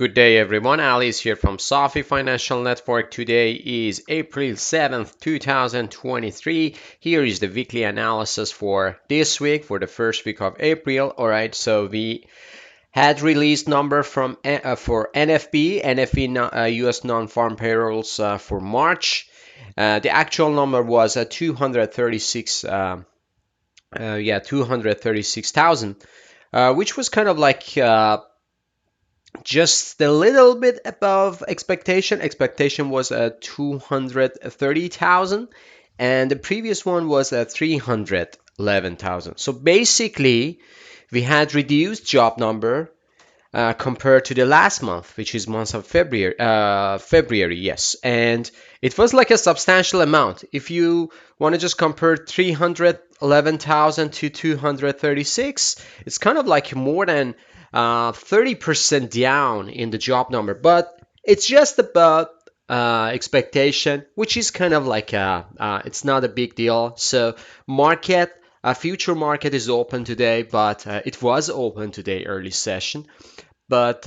Good day, everyone. Ali is here from Safi Financial Network. Today is April 7th, 2023. Here is the weekly analysis for this week, for the first week of April. All right, so we had released number from for NFP US non-farm payrolls for March. The actual number was 236,000, which was kind of like just a little bit above expectation. Expectation was 230,000, and the previous one was 311,000. So basically, we had reduced job number compared to the last month, which is month of February. February, yes, and it was like a substantial amount. If you want to just compare 311,000 to 236, it's kind of like more than 30% down in the job number, but it's just about expectation, which is kind of like it's not a big deal. So market, future market is open today, but it was open today early session, but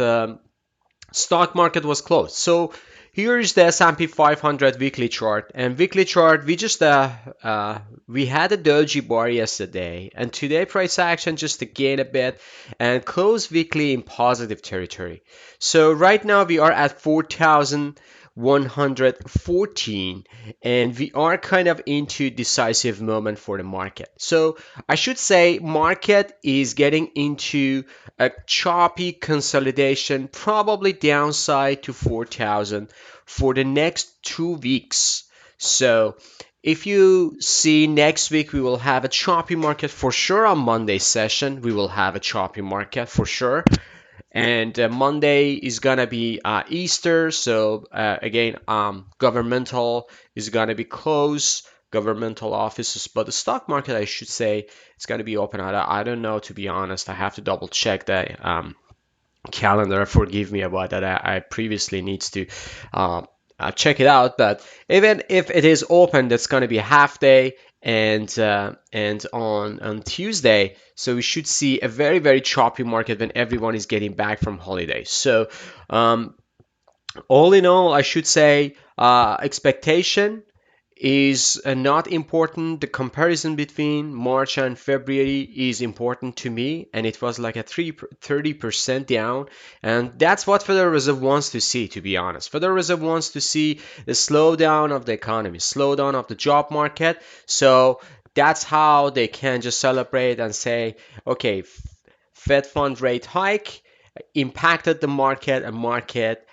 stock market was closed. So here is the S&P 500 weekly chart, and weekly chart we just we had a doji bar yesterday, and today price action just to gain a bit and close weekly in positive territory. So right now we are at 4,114, and we are kind of into decisive moment for the market. So I should say market is getting into a choppy consolidation, probably downside to 4,000 for the next 2 weeks. So if you see next week, we will have a choppy market for sure. On Monday session, we will have a choppy market for sure. And Monday is gonna be Easter, so again, governmental is gonna be closed, governmental offices, but the stock market, I should say, it's gonna be open. I don't know, to be honest. I have to double check the calendar. Forgive me about that. I previously needs to check it out. But even if it is open, that's going to be a half day, and on Tuesday, so we should see a very choppy market when everyone is getting back from holidays. So all in all, I should say expectation is not important. The comparison between March and February is important to me, and it was like a 30% down, and that's what Federal Reserve wants to see, to be honest. Federal Reserve wants to see the slowdown of the economy, slowdown of the job market, so that's how they can just celebrate and say, okay, Fed fund rate hike impacted the market, and market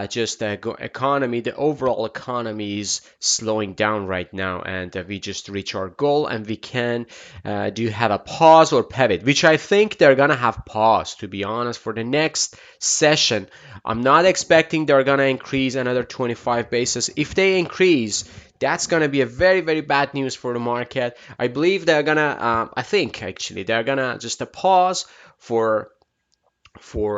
just the economy, the overall economy is slowing down right now, and we just reach our goal, and we can do have a pause or pivot, which I think they're gonna have pause, to be honest, for the next session. I'm not expecting they're gonna increase another 25 basis. If they increase, that's going to be a very bad news for the market. I believe they're gonna I think actually they're gonna just a pause for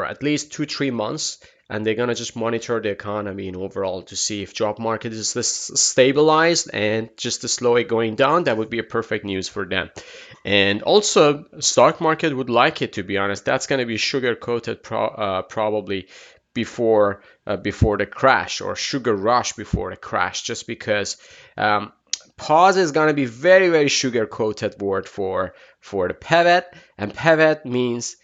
at least 2-3 months, and they're gonna just monitor the economy and overall to see if job market is stabilized and just slowly going down. That would be a perfect news for them. And also stock market would like it, to be honest. That's going to be sugar coated probably before the crash, or sugar rush before the crash, just because pause is going to be very sugar coated word for the pivot, and pivot means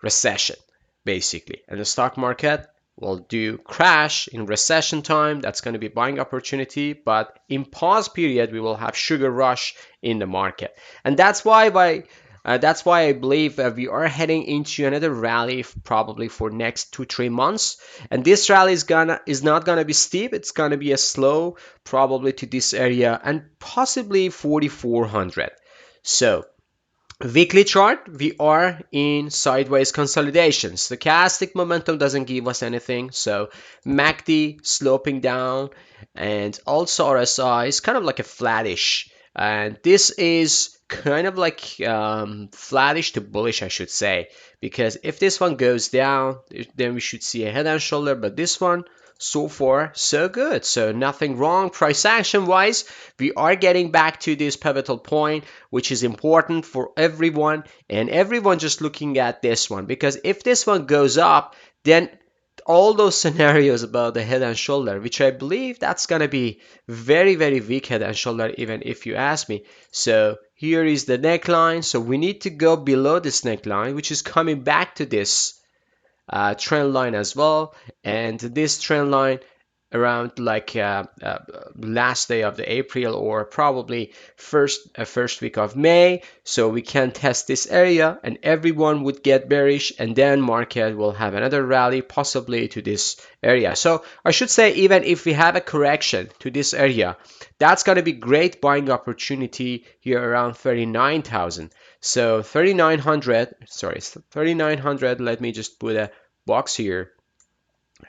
recession basically, and the stock market will do crash in recession time. That's going to be buying opportunity, but in pause period we will have sugar rush in the market, and that's why I believe we are heading into another rally probably for next 2-3 months, and this rally is not gonna be steep. It's gonna be a slow, probably to this area and possibly 4,400. So weekly chart, we are in sideways consolidation. Stochastic momentum doesn't give us anything. So MACD sloping down, and also RSI is kind of like a flattish. And this is kind of like flattish to bullish, I should say, because if this one goes down, then we should see a head and shoulder. But this one, so far so good, so nothing wrong. Price action wise, we are getting back to this pivotal point, which is important for everyone, and everyone just looking at this one, because if this one goes up, then all those scenarios about the head and shoulder, which I believe that's gonna be very, very weak head and shoulder, even if you ask me. So here is the neckline. So we need to go below this neckline, which is coming back to this trend line as well. And this trend line around like last day of the April or probably first week of May. So we can test this area and everyone would get bearish and then market will have another rally possibly to this area. So I should say even if we have a correction to this area, that's going to be great buying opportunity here around 39,000. So 3900, sorry, 3900, let me just put a box here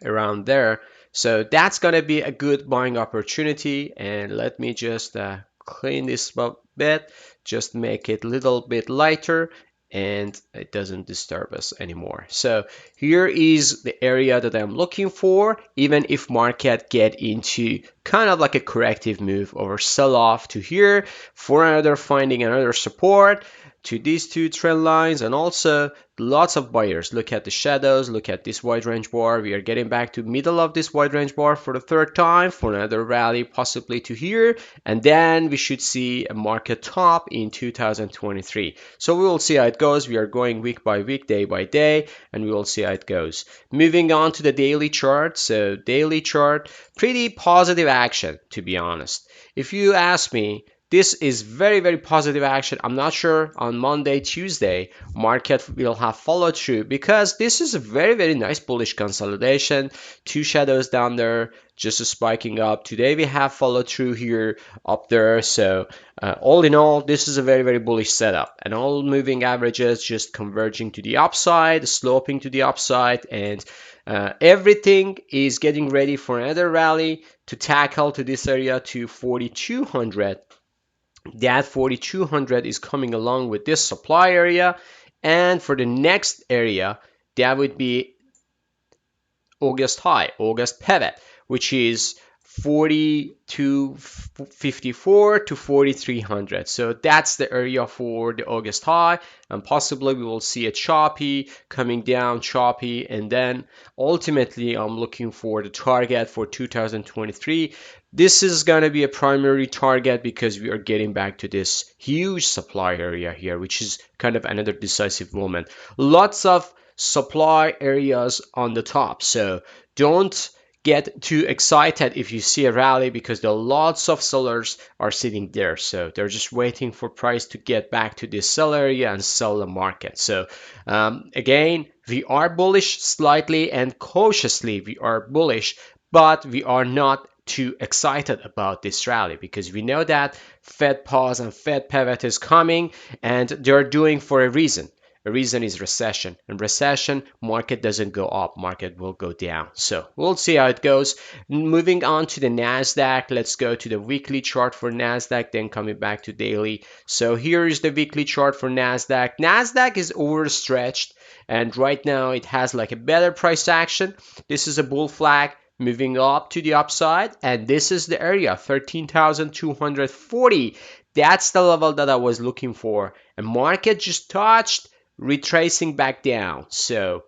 around there. So that's going to be a good buying opportunity. And let me just clean this up a bit, just make it a little bit lighter and it doesn't disturb us anymore. So here is the area that I'm looking for, even if market get into kind of like a corrective move or sell off to here for another finding another support to these two trend lines, and also lots of buyers. Look at the shadows, look at this wide range bar. We are getting back to middle of this wide range bar for the third time for another rally possibly to here, and then we should see a market top in 2023. So we will see how it goes. We are going week by week, day by day, and we will see how it goes. Moving on to the daily chart. So daily chart, pretty positive action, to be honest. If you ask me, this is very, very positive action. I'm not sure on Monday, Tuesday, market will have followed through because this is a very, very nice bullish consolidation. Two shadows down there, just spiking up. Today we have followed through here, up there. So all in all, this is a very, very bullish setup. And all moving averages just converging to the upside, sloping to the upside, and everything is getting ready for another rally to tackle to this area to 4,200. That 4,200 is coming along with this supply area, and for the next area that would be August high, August pivot, which is 4,254 to 4,300. So that's the area for the August high, and possibly we will see a choppy coming down, choppy, and then ultimately I'm looking for the target for 2023. This is going to be a primary target because we are getting back to this huge supply area here, which is kind of another decisive moment. Lots of supply areas on the top, so don't get too excited if you see a rally because there are lots of sellers are sitting there, so they're just waiting for price to get back to this sell area and sell the market. So again, we are bullish slightly and cautiously we are bullish, but we are not too excited about this rally because we know that Fed pause and Fed pivot is coming and they're doing for a reason. The reason is recession. In recession, market doesn't go up, market will go down. So we'll see how it goes. Moving on to the Nasdaq, let's go to the weekly chart for Nasdaq, then coming back to daily. So here is the weekly chart for Nasdaq. Nasdaq is overstretched, and right now it has like a better price action. This is a bull flag moving up to the upside, and this is the area 13,240. That's the level that I was looking for, and market just touched, retracing back down. So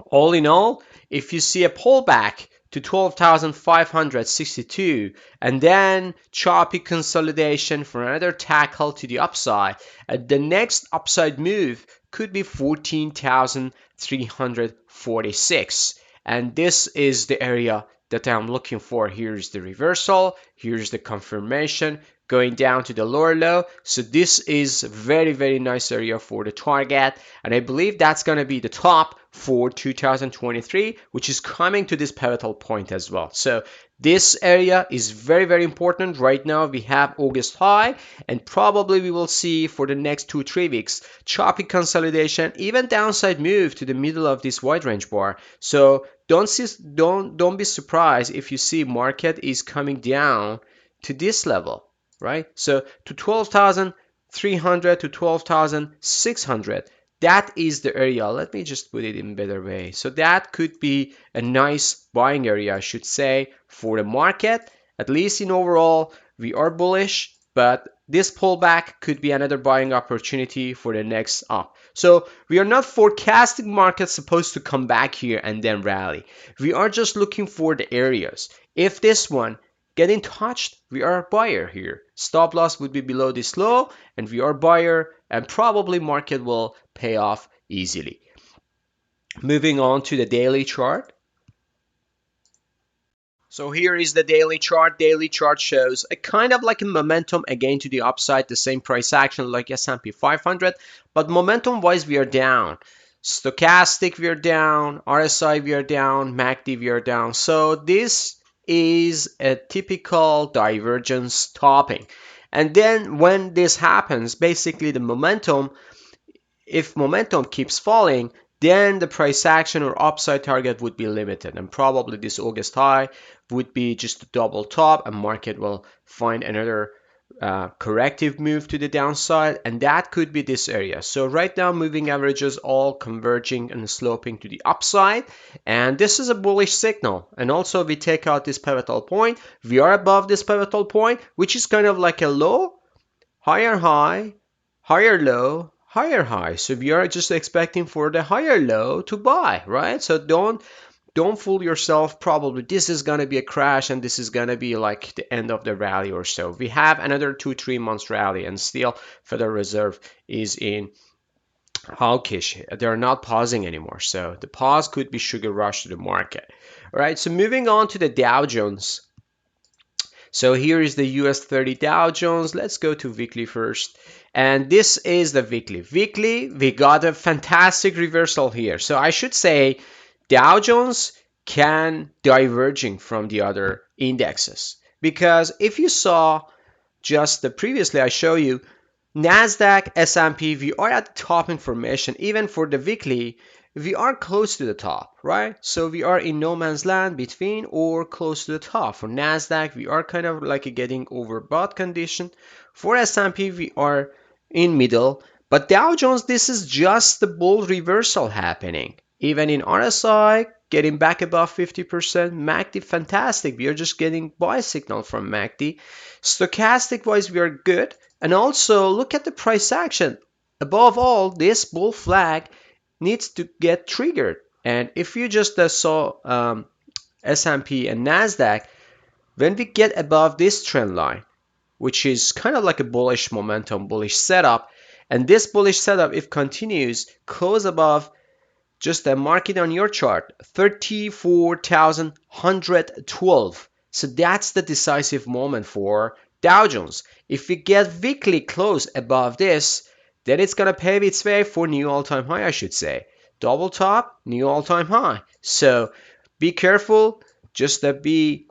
all in all, if you see a pullback to 12,562 and then choppy consolidation for another tackle to the upside, the next upside move could be 14,346, and this is the area that I'm looking for. Here's the reversal, here's the confirmation going down to the lower low. So this is a very, very nice area for the target, and I believe that's going to be the top for 2023, which is coming to this pivotal point as well. So this area is very, very important. Right now we have August high, and probably we will see for the next 2-3 weeks choppy consolidation, even downside move to the middle of this wide range bar. So don't be surprised if you see market is coming down to this level, right? So to 12,300 to 12,600. That is the area. Let me just put it in a better way. So that could be a nice buying area, I should say, for the market. At least in overall, we are bullish, but this pullback could be another buying opportunity for the next up. So we are not forecasting markets supposed to come back here and then rally. We are just looking for the areas. If this one getting touched, we are a buyer here. Stop loss would be below this low, and we are a buyer, and probably market will pay off easily. Moving on to the daily chart. So here is the daily chart. Daily chart shows a kind of like a momentum again to the upside, the same price action like S&P 500, but momentum wise we are down. Stochastic we are down, RSI we are down, MACD we are down. So this is a typical divergence topping. And then when this happens, basically the momentum, if momentum keeps falling, then the price action or upside target would be limited, and probably this August high would be just a double top, and market will find another corrective move to the downside, and that could be this area. So right now moving averages all converging and sloping to the upside, and this is a bullish signal. And also we take out this pivotal point, we are above this pivotal point, which is kind of like a low, higher high, higher low, higher high. So we are just expecting for the higher low to buy, right? So don't fool yourself. Probably this is going to be a crash and this is going to be like the end of the rally or so. We have another 2-3 months rally, and still Federal Reserve is in hawkish. They're not pausing anymore. So the pause could be sugar rush to the market. All right, so moving on to the Dow Jones. So here is the US 30 Dow Jones. Let's go to weekly first. And this is the weekly. Weekly, we got a fantastic reversal here. So I should say Dow Jones can diverging from the other indexes. Because if you saw just the previously I show you, Nasdaq, S&P, we are at the top information. Even for the weekly, we are close to the top, right? So we are in no man's land between or close to the top. For Nasdaq, we are kind of like a getting overbought condition. For S&P, we are in middle. But Dow Jones, this is just the bull reversal happening. Even in RSI, getting back above 50%. MACD, fantastic. We are just getting buy signal from MACD. Stochastic wise, we are good. And also look at the price action. Above all, this bull flag needs to get triggered. And if you just saw S&P and Nasdaq, when we get above this trend line, which is kind of like a bullish momentum, bullish setup, and this bullish setup, if continues, close above just a market on your chart, 34,112. So that's the decisive moment for Dow Jones. If we get weekly close above this, then it's going to pave its way for new all-time high, I should say. Double top, new all-time high. So be careful, just be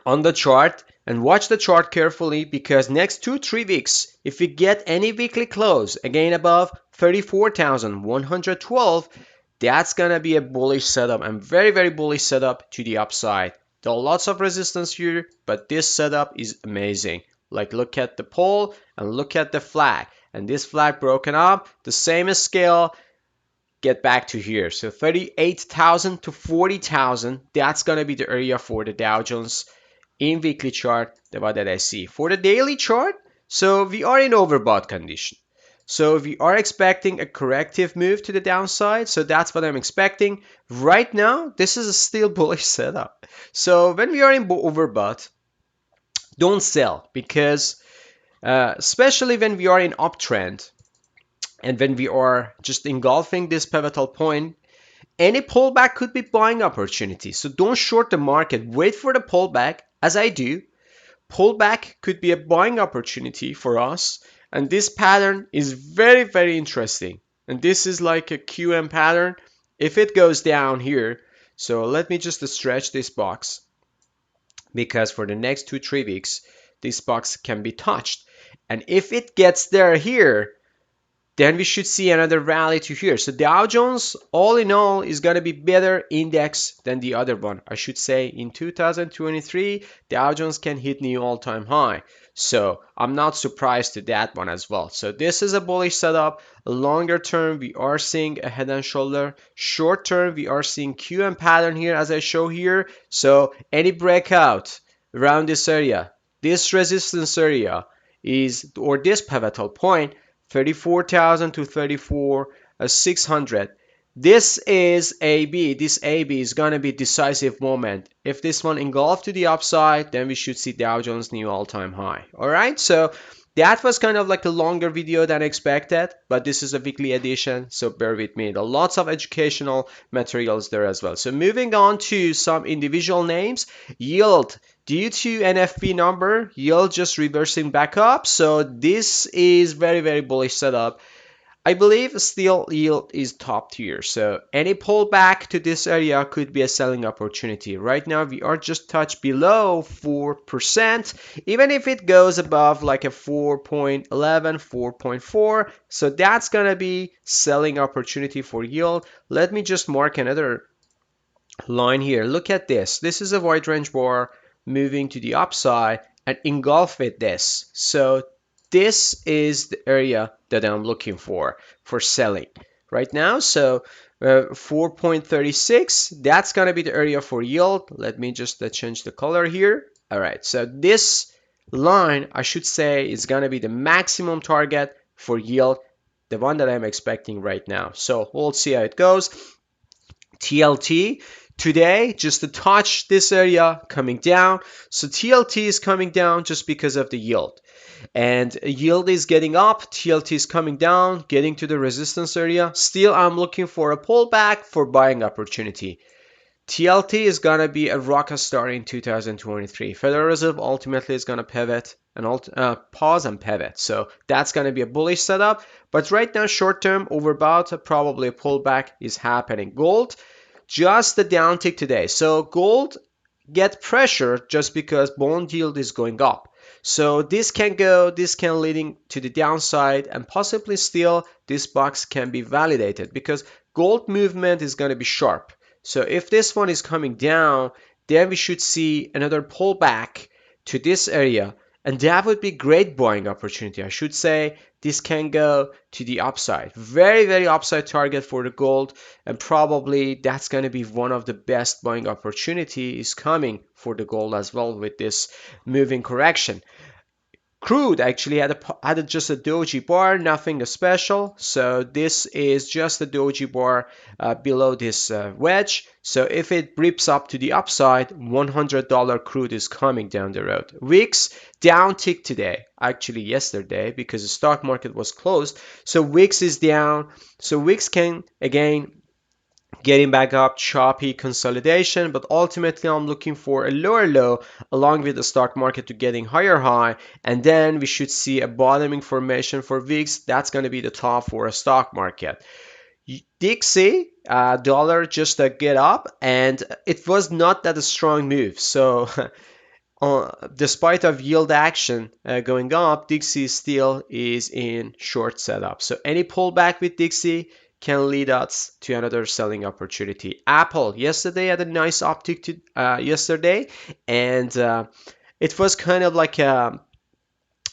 on the chart and watch the chart carefully, because next 2-3 weeks, if we get any weekly close again above 34,112, that's going to be a bullish setup, and very, very bullish setup to the upside. There are lots of resistance here, but this setup is amazing. Like look at the pole and look at the flag, and this flag broken up, the same scale, get back to here. So 38,000 to 40,000, that's going to be the area for the Dow Jones in weekly chart, the one that I see. For the daily chart, so we are in overbought condition. So we are expecting a corrective move to the downside. So that's what I'm expecting. Right now, this is a still bullish setup. So when we are in overbought, don't sell, because especially when we are in uptrend and when we are just engulfing this pivotal point, any pullback could be buying opportunity. So don't short the market. Wait for the pullback, as I do. Pullback could be a buying opportunity for us. And this pattern is very, very interesting. And this is like a QM pattern. If it goes down here, so let me just stretch this box, because for the next 2-3 weeks, this box can be touched. And if it gets there here, then we should see another rally to here. So Dow Jones, all in all, is going to be better index than the other one. I should say in 2023, Dow Jones can hit new all-time high. So I'm not surprised to that one as well. So this is a bullish setup. Longer term, we are seeing a head and shoulder. Short term, we are seeing QM pattern here as I show here. So any breakout around this area, this resistance area, is, or this pivotal point, 34,000 to 34,600. This is AB. This AB is going to be decisive moment. If this one engulfed to the upside, then we should see Dow Jones new all-time high. All right, so that was kind of like a longer video than expected, but this is a weekly edition, so bear with me. There are lots of educational materials there as well. So moving on to some individual names. Yield, due to NFP number, yield just reversing back up. So this is very bullish setup. I believe still yield is top tier, so any pullback to this area could be a selling opportunity. Right now we are just touched below 4%, even if it goes above like a 4.11, 4.4, so that's gonna be selling opportunity for yield. Let me just mark another line here. Look at this. This is a wide range bar moving to the upside and engulf with this. So this is the area that I'm looking for selling right now. So 4.36, that's going to be the area for yield. Let me just change the color here. All right, so this line, I should say, is going to be the maximum target for yield, the one that I'm expecting right now. So we'll see how it goes. TLT today, just to touch this area, coming down. So TLT is coming down just because of the yield, and yield is getting up, TLT is coming down, getting to the resistance area. Still, I'm looking for a pullback for buying opportunity. TLT is gonna be a rocket star in 2023. Federal Reserve ultimately is gonna pivot and pause and pivot. So that's gonna be a bullish setup. But right now, short term, overbought, probably a pullback is happening. Gold, just the downtick today. So gold get pressure just because bond yield is going up. So this can leading to the downside, and possibly still this box can be validated because gold movement is going to be sharp. So if this one is coming down, then we should see another pullback to this area, and that would be great buying opportunity. I should say this can go to the upside. Very upside target for the gold, and probably that's going to be one of the best buying opportunities coming for the gold as well with this moving correction. Crude actually had just a doji bar, nothing special. So this is just a doji bar below this wedge. So if it rips up to the upside, $100 crude is coming down the road. Wix down tick today, actually yesterday, because the stock market was closed. So Wix is down. So Wix can again getting back up, choppy consolidation, but ultimately I'm looking for a lower low along with the stock market to getting higher high, and then we should see a bottoming formation for VIX. That's going to be the top for a stock market. Dixie dollar just get up, and it was not that a strong move. So despite of yield action going up, Dixie still is in short setup. So any pullback with Dixie can lead us to another selling opportunity. Apple yesterday had a nice uptick yesterday, and it was kind of like a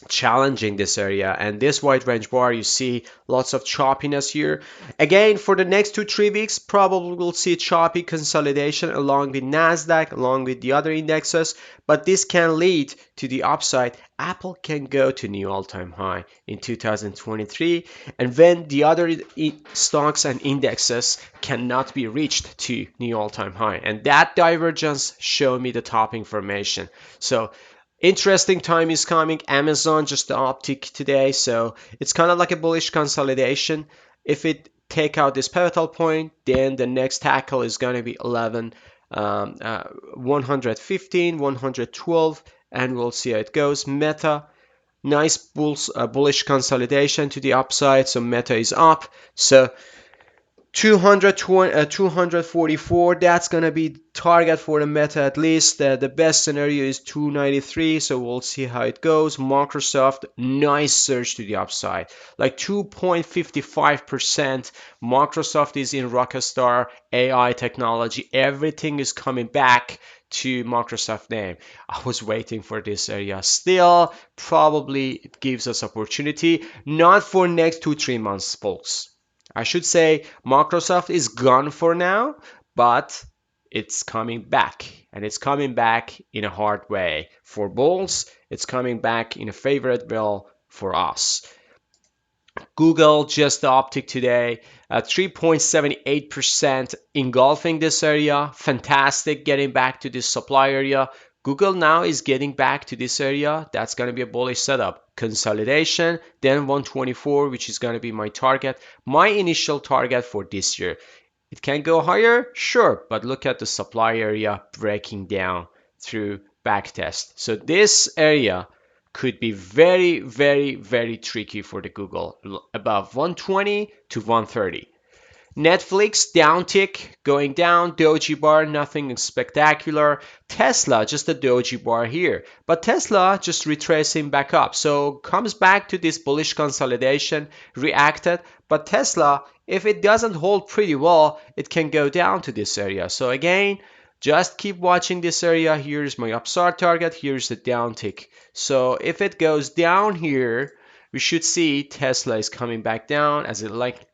challenging this area, and this wide range bar, you see lots of choppiness here. Again, for the next 2-3 weeks, probably we'll see choppy consolidation along with Nasdaq, along with the other indexes, but this can lead to the upside. Apple can go to new all-time high in 2023, and when the other stocks and indexes cannot be reached to new all-time high, and that divergence show me the topping formation. So interesting time is coming. Amazon just the uptick today, so it's kind of like a bullish consolidation. If it take out this pivotal point, then the next tackle is going to be 115, 112, and we'll see how it goes. Meta, nice bullish consolidation to the upside, so Meta is up. So 244, that's going to be target for the Meta at least. The best scenario is 293, so we'll see how it goes. Microsoft, nice surge to the upside, like 2.55%. Microsoft is in rockstar AI technology. Everything is coming back to Microsoft name. I was waiting for this area. Still, probably it gives us opportunity, not for next 2-3 months, folks. I should say Microsoft is gone for now, but it's coming back, and it's coming back in a hard way. For bulls, it's coming back in a favorable for us. Google just the uptick today, 3.78% engulfing this area. Fantastic, getting back to this supply area. Google now is getting back to this area. That's going to be a bullish setup. Consolidation, then 124, which is going to be my target, my initial target for this year. It can go higher, sure, but look at the supply area breaking down through backtest. So this area could be very, very, very tricky for the Google, above 120 to 130. Netflix downtick, going down, doji bar, nothing spectacular. Tesla, just a doji bar here, but Tesla just retracing back up. So comes back to this bullish consolidation, reacted, but Tesla, if it doesn't hold pretty well, it can go down to this area. So again, just keep watching this area. Here's my upside target, here's the downtick. So if it goes down here, we should see Tesla is coming back down as it like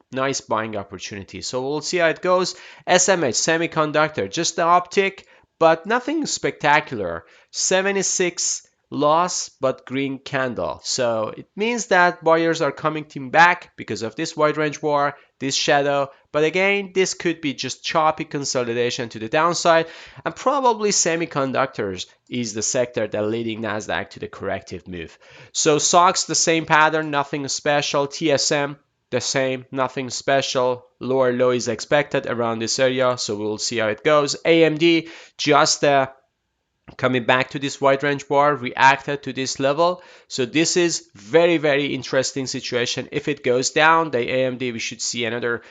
nice buying opportunity. So we'll see how it goes. SMH, semiconductor, just the uptick, but nothing spectacular. 76 loss, but green candle. So it means that buyers are coming back because of this wide range bar, this shadow. But again, this could be just choppy consolidation to the downside. And probably semiconductors is the sector that leading Nasdaq to the corrective move. So stocks, the same pattern, nothing special. TSM, the same, nothing special. Lower low is expected around this area, so we'll see how it goes. AMD just coming back to this wide range bar, reacted to this level. So this is very, very interesting situation. If it goes down, the AMD, we should see another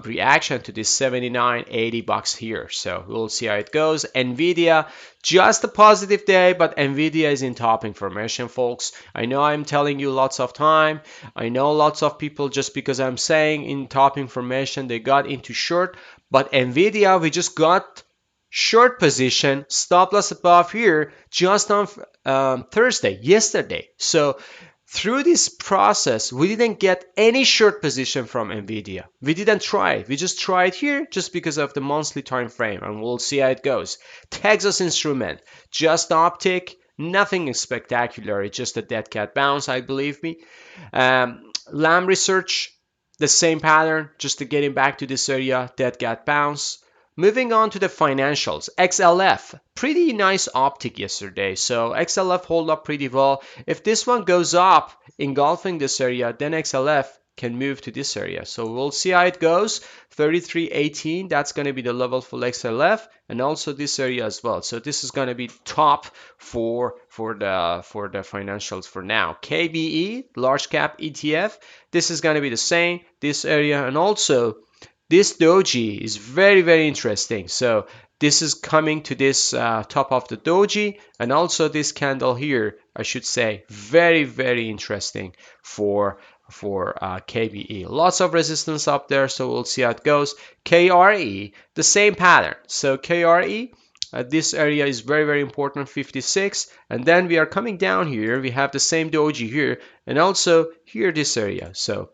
reaction to this 79-80 bucks here. So we'll see how it goes. Nvidia, just a positive day, but Nvidia is in top information, folks. I know I'm telling you lots of time. I know lots of people, just because I'm saying in top information, they got into short, but Nvidia, we just got short position, stop loss above here just on Thursday, yesterday. So through this process, we didn't get any short position from Nvidia. We didn't try it. We just tried here just because of the monthly time frame, and we'll see how it goes. Texas Instrument, just uptick, nothing spectacular. It's just a dead cat bounce, I believe me. Lam Research, the same pattern, just to getting back to this area, dead cat bounce. Moving on to the financials, XLF, pretty nice optic yesterday. So XLF hold up pretty well. If this one goes up, engulfing this area, then XLF can move to this area. So we'll see how it goes. 33.18, that's going to be the level for XLF, and also this area as well. So this is going to be top for the financials for now. KBE, large cap ETF, this is going to be the same, this area, and also this doji is very, very interesting. So this is coming to this top of the doji, and also this candle here, I should say, very, very interesting for KBE. Lots of resistance up there, so we'll see how it goes. KRE, the same pattern. So KRE, this area is very, very important, 56, and then we are coming down here. We have the same doji here, and also here this area. So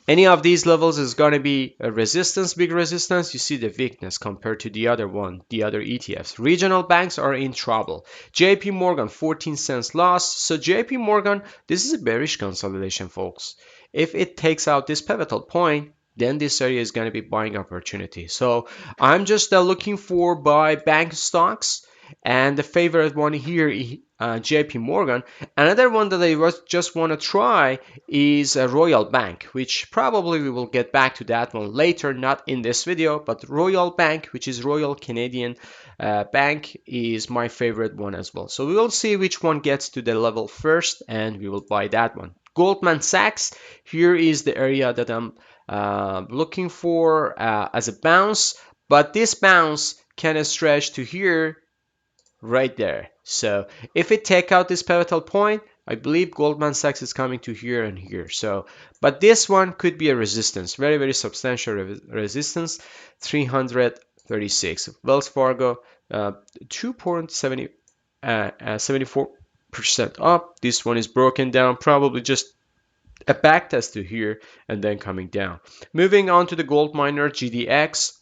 any of these levels is going to be a resistance, big resistance. You see the weakness compared to the other one, the other ETFs. Regional banks are in trouble. JP Morgan, 14 cents loss. So JP Morgan, this is a bearish consolidation, folks. If it takes out this pivotal point, then this area is going to be buying opportunity. So I'm just looking for buy bank stocks. And the favorite one here, JP Morgan. Another one that I just want to try is a Royal Bank, which probably we will get back to that one later, not in this video, but Royal Bank, which is Royal Canadian Bank, is my favorite one as well. So we will see which one gets to the level first, and we will buy that one. Goldman Sachs, here is the area that I'm looking for as a bounce, but this bounce can stretch to here, right there. So if it take out this pivotal point, I believe Goldman Sachs is coming to here and here. So, but this one could be a resistance, very, very substantial resistance, 336. Wells Fargo, 2.74% up. This one is broken down, probably just a back test to here and then coming down. Moving on to the gold miner GDX.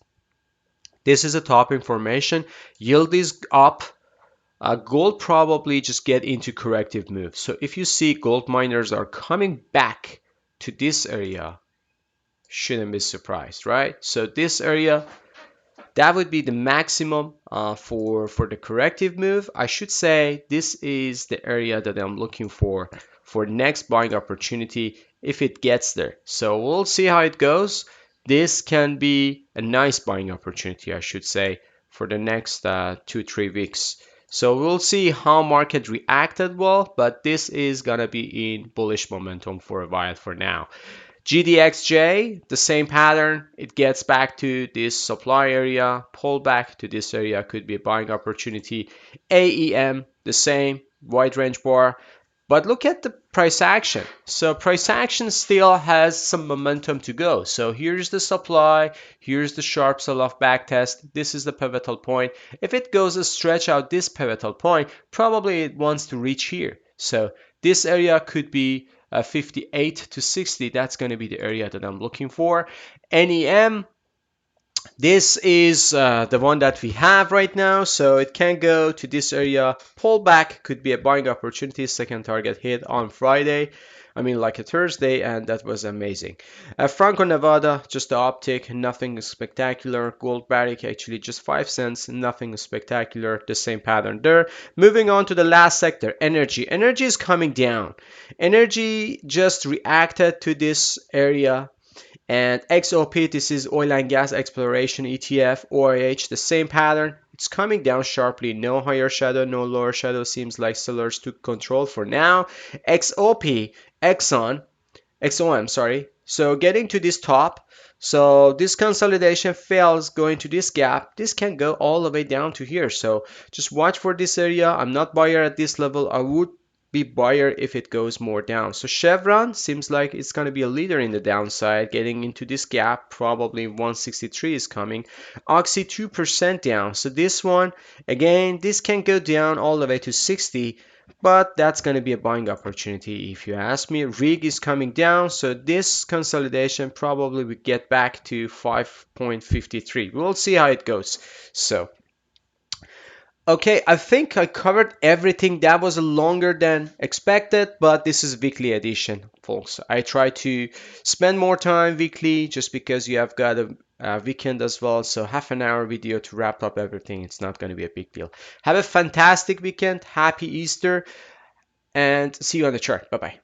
This is a top information. Yield is up. Gold probably just get into corrective move. So if you see gold miners are coming back to this area, shouldn't be surprised, right? So this area, that would be the maximum for the corrective move. I should say this is the area that I'm looking for next buying opportunity if it gets there. So we'll see how it goes. This can be a nice buying opportunity, I should say, for the next 2-3 weeks. So we'll see how market reacted well, but this is gonna be in bullish momentum for a while for now. GDXJ, the same pattern. It gets back to this supply area, pull back to this area, could be a buying opportunity. AEM, the same, wide range bar. But look at the price action. So price action still has some momentum to go. So here's the supply, here's the sharp sell-off back test. This is the pivotal point. If it goes a stretch out this pivotal point, probably it wants to reach here. So this area could be 58 to 60. That's going to be the area that I'm looking for. NEM, this is the one that we have right now, so it can go to this area. Pullback could be a buying opportunity. Second target hit on Friday. I mean, like a Thursday, and that was amazing. Franco Nevada, just the optic, nothing spectacular. Gold Barrick, actually just 5 cents, nothing spectacular. The same pattern there. Moving on to the last sector, energy. Energy is coming down. Energy just reacted to this area, and XOP, this is oil and gas exploration ETF, OIH, the same pattern. It's coming down sharply. No higher shadow, no lower shadow. Seems like sellers took control for now. XOP, XOM, sorry. So getting to this top. So this consolidation fails going to this gap. This can go all the way down to here. So just watch for this area. I'm not buyer at this level. I would be buyer if it goes more down. So Chevron seems like it's going to be a leader in the downside, getting into this gap. Probably 163 is coming. Oxy 2% down. So this one, again, this can go down all the way to 60, but that's going to be a buying opportunity if you ask me. Rig is coming down, so this consolidation probably will get back to 5.53. We'll see how it goes. So okay, I think I covered everything. That was longer than expected, but this is weekly edition, folks. I try to spend more time weekly just because you have got a weekend as well. So half an hour video to wrap up everything. It's not going to be a big deal. Have a fantastic weekend. Happy Easter, and see you on the chart. Bye-bye.